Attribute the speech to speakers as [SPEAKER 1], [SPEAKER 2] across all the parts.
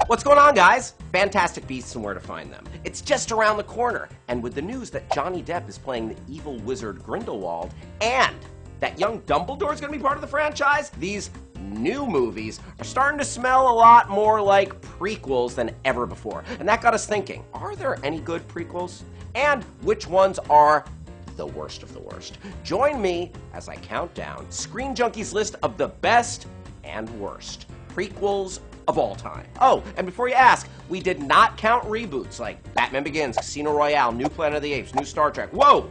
[SPEAKER 1] What's going on, guys? Fantastic Beasts and Where to Find Them. It's just around the corner, and with the news that Johnny Depp is playing the evil wizard Grindelwald, and that young Dumbledore is going to be part of the franchise, these new movies are starting to smell a lot more like prequels than ever before. And that got us thinking, are there any good prequels? And which ones are the worst of the worst? Join me as I count down Screen Junkie's list of the best and worst prequels of all time. Oh, and before you ask, we did not count reboots like Batman Begins, Casino Royale, New Planet of the Apes, New Star Trek. Whoa!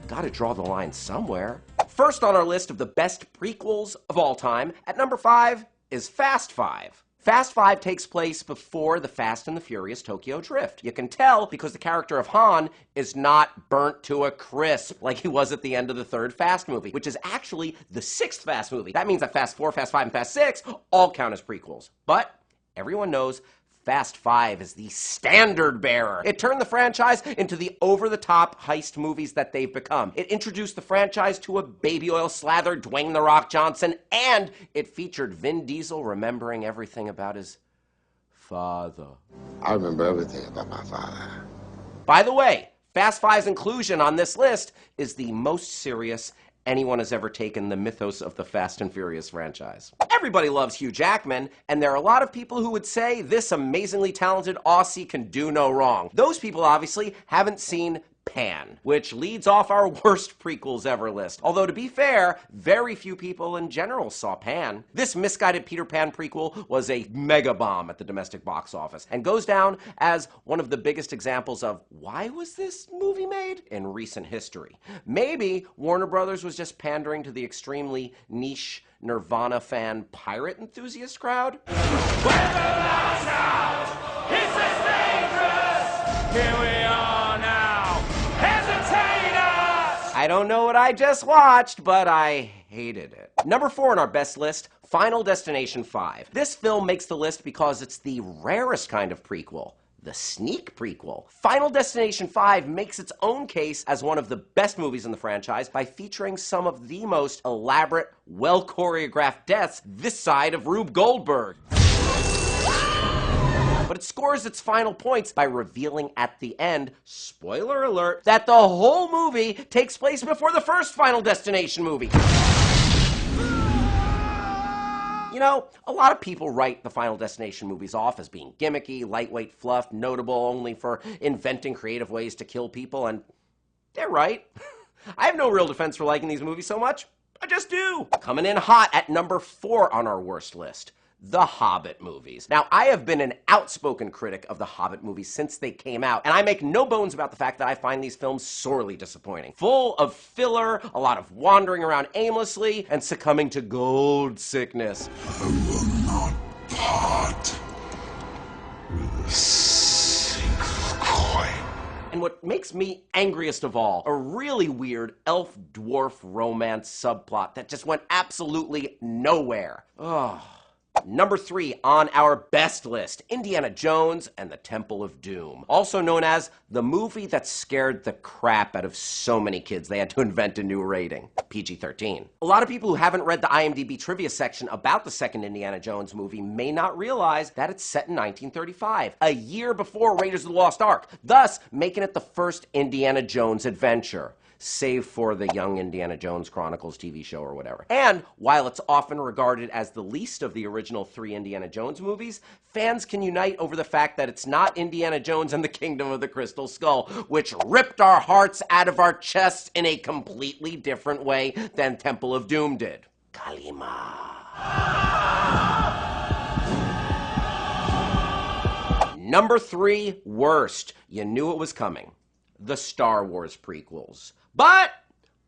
[SPEAKER 1] Gotta draw the line somewhere. First on our list of the best prequels of all time, at number 5 is Fast 5. Fast 5 takes place before the Fast and the Furious Tokyo Drift. You can tell because the character of Han is not burnt to a crisp like he was at the end of the third Fast movie, which is actually the 6th Fast movie. That means that Fast 4, Fast 5, and Fast 6 all count as prequels. But everyone knows Fast 5 is the standard bearer. It turned the franchise into the over-the-top heist movies that they've become. It introduced the franchise to a baby oil slathered Dwayne "The Rock" Johnson, and it featured Vin Diesel remembering everything about his father.
[SPEAKER 2] I remember everything about my father.
[SPEAKER 1] By the way, Fast 5's inclusion on this list is the most serious anyone has ever taken the mythos of the Fast and Furious franchise. Everybody loves Hugh Jackman, and there are a lot of people who would say this amazingly talented Aussie can do no wrong. Those people obviously haven't seen Pan, which leads off our worst prequels ever list. Although, to be fair, very few people in general saw Pan. This misguided Peter Pan prequel was a mega bomb at the domestic box office and goes down as one of the biggest examples of why was this movie made in recent history. Maybe Warner Brothers was just pandering to the extremely niche Nirvana fan pirate enthusiast crowd.
[SPEAKER 3] When the lights out, it's as dangerous. Here we are now. Hesitate us.
[SPEAKER 1] I don't know what I just watched, but I hated it. Number 4 on our best list, Final Destination 5. This film makes the list because it's the rarest kind of prequel. The sneak prequel. Final Destination 5 makes its own case as one of the best movies in the franchise by featuring some of the most elaborate, well-choreographed deaths this side of Rube Goldberg. But it scores its final points by revealing at the end, spoiler alert, that the whole movie takes place before the first Final Destination movie. You know, a lot of people write the Final Destination movies off as being gimmicky, lightweight fluff, notable only for inventing creative ways to kill people, and they're right. I have no real defense for liking these movies so much. I just do. Coming in hot at number 4 on our worst list, the Hobbit movies. Now, I have been an outspoken critic of the Hobbit movies since they came out, and I make no bones about the fact that I find these films sorely disappointing. Full of filler, a lot of wandering around aimlessly, and succumbing to gold sickness.
[SPEAKER 4] I will not part with a single coin.
[SPEAKER 1] And what makes me angriest of all, a really weird elf-dwarf romance subplot that just went absolutely nowhere. Ugh. Number 3 on our best list, Indiana Jones and the Temple of Doom. Also known as the movie that scared the crap out of so many kids they had to invent a new rating, PG-13. A lot of people who haven't read the IMDb trivia section about the second Indiana Jones movie may not realize that it's set in 1935, a year before Raiders of the Lost Ark, thus making it the first Indiana Jones adventure, save for the Young Indiana Jones Chronicles TV show or whatever. And while it's often regarded as the least of the original 3 Indiana Jones movies, fans can unite over the fact that it's not Indiana Jones and the Kingdom of the Crystal Skull, which ripped our hearts out of our chests in a completely different way than Temple of Doom did. Kalima. Number 3, worst. You knew it was coming. The Star Wars prequels. But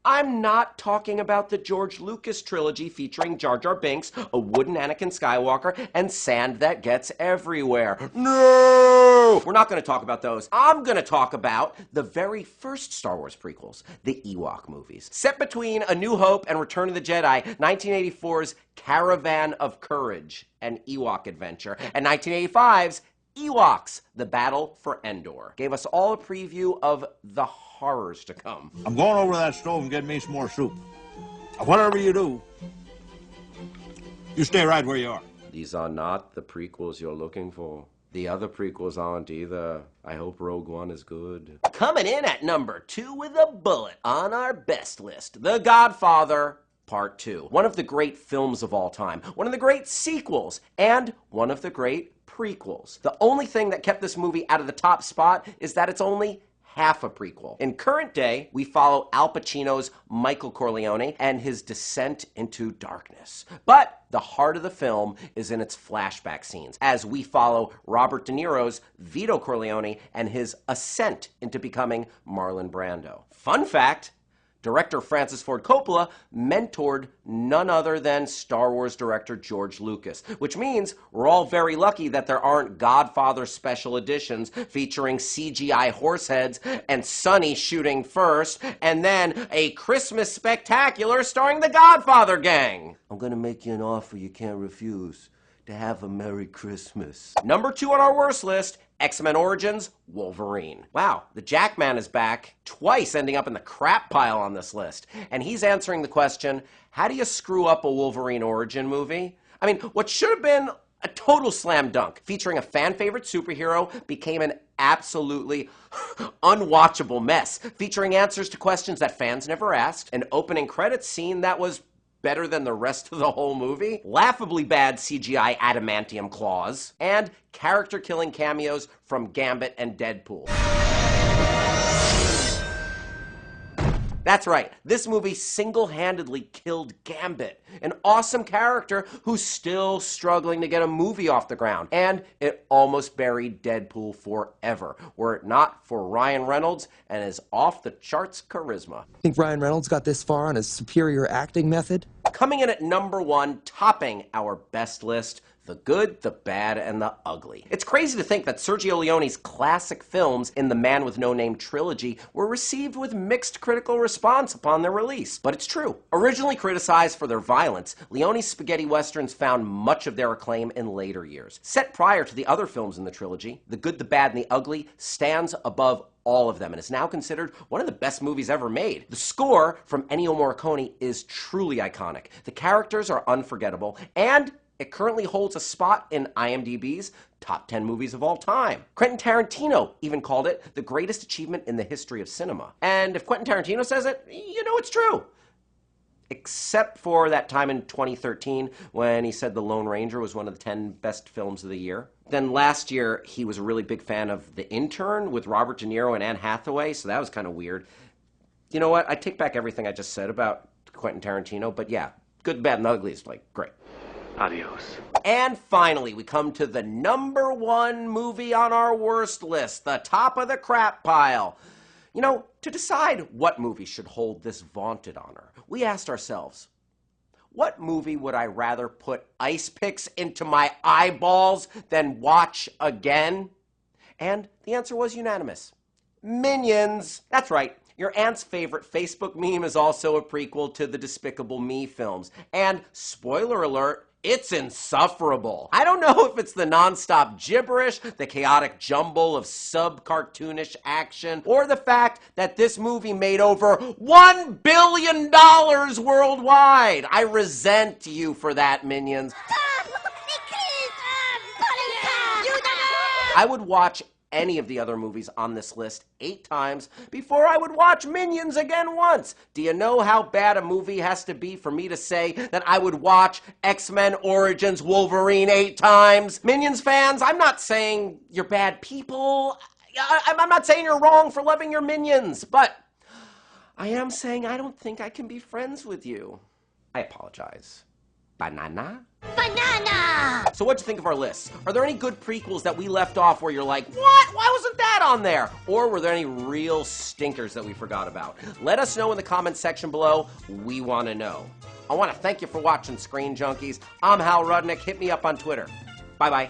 [SPEAKER 1] I'm not talking about the George Lucas trilogy featuring Jar Jar Binks, a wooden Anakin Skywalker, and sand that gets everywhere. No! We're not going to talk about those. I'm going to talk about the very first Star Wars prequels, the Ewok movies. Set between A New Hope and Return of the Jedi, 1984's Caravan of Courage, an Ewok adventure, and 1985's Ewoks, The Battle for Endor, gave us all a preview of the horrors to come.
[SPEAKER 5] I'm going over to that stove and get me some more soup. Whatever you do, you stay right where you are.
[SPEAKER 1] These are not the prequels you're looking for. The other prequels aren't either. I hope Rogue One is good. Coming in at number 2 with a bullet on our best list, The Godfather Part 2. One of the great films of all time, one of the great sequels, and one of the great prequels. The only thing that kept this movie out of the top spot is that it's only half a prequel. In current day, we follow Al Pacino's Michael Corleone and his descent into darkness. But the heart of the film is in its flashback scenes, as we follow Robert De Niro's Vito Corleone and his ascent into becoming Marlon Brando. Fun fact, director Francis Ford Coppola mentored none other than Star Wars director George Lucas, which means we're all very lucky that there aren't Godfather special editions featuring CGI horse heads and Sonny shooting first, and then a Christmas spectacular starring the Godfather gang. I'm gonna make you an offer you can't refuse. To have a Merry Christmas. Number 2 on our worst list, X-Men Origins Wolverine. Wow, the Jackman is back, twice ending up in the crap pile on this list. And he's answering the question, how do you screw up a Wolverine origin movie? I mean, what should have been a total slam dunk, featuring a fan-favorite superhero, became an absolutely unwatchable mess, featuring answers to questions that fans never asked, an opening credits scene that was better than the rest of the whole movie, laughably bad CGI adamantium claws, and character-killing cameos from Gambit and Deadpool. That's right, this movie single-handedly killed Gambit, an awesome character who's still struggling to get a movie off the ground, and it almost buried Deadpool forever, were it not for Ryan Reynolds and his off-the-charts charisma.
[SPEAKER 6] Think Ryan Reynolds got this far on his superior acting method?
[SPEAKER 1] Coming in at number 1, topping our best list, The Good, the Bad, and the Ugly. It's crazy to think that Sergio Leone's classic films in the Man with No Name trilogy were received with mixed critical response upon their release. But it's true. Originally criticized for their violence, Leone's spaghetti westerns found much of their acclaim in later years. Set prior to the other films in the trilogy, The Good, the Bad, and the Ugly stands above all of them and is now considered one of the best movies ever made. The score from Ennio Morricone is truly iconic. The characters are unforgettable, and it currently holds a spot in IMDb's top 10 movies of all time. Quentin Tarantino even called it the greatest achievement in the history of cinema. And if Quentin Tarantino says it, you know it's true. Except for that time in 2013 when he said The Lone Ranger was one of the 10 best films of the year. Then last year, he was a really big fan of The Intern with Robert De Niro and Anne Hathaway, so that was kind of weird. You know what? I take back everything I just said about Quentin Tarantino, but yeah, Good, Bad, and Ugly is like, great.
[SPEAKER 3] Adios.
[SPEAKER 1] And finally, we come to the number 1 movie on our worst list, the top of the crap pile. You know, to decide what movie should hold this vaunted honor, we asked ourselves, what movie would I rather put ice picks into my eyeballs than watch again? And the answer was unanimous. Minions! That's right. Your aunt's favorite Facebook meme is also a prequel to the Despicable Me films. And, spoiler alert, it's insufferable. I don't know if it's the non-stop gibberish, the chaotic jumble of sub-cartoonish action, or the fact that this movie made over $1 billion worldwide. I resent you for that, Minions. I would watch any of the other movies on this list 8 times before I would watch Minions again once. Do you know how bad a movie has to be for me to say that I would watch X-Men Origins Wolverine 8 times? Minions fans, I'm not saying you're bad people. I'm not saying you're wrong for loving your Minions, but I am saying I don't think I can be friends with you. I apologize. Banana?
[SPEAKER 7] Banana!
[SPEAKER 1] So what'd you think of our list? Are there any good prequels that we left off where you're like, what? Why wasn't that on there? Or were there any real stinkers that we forgot about? Let us know in the comments section below. We want to know. I want to thank you for watching Screen Junkies. I'm Hal Rudnick. Hit me up on Twitter. Bye-bye.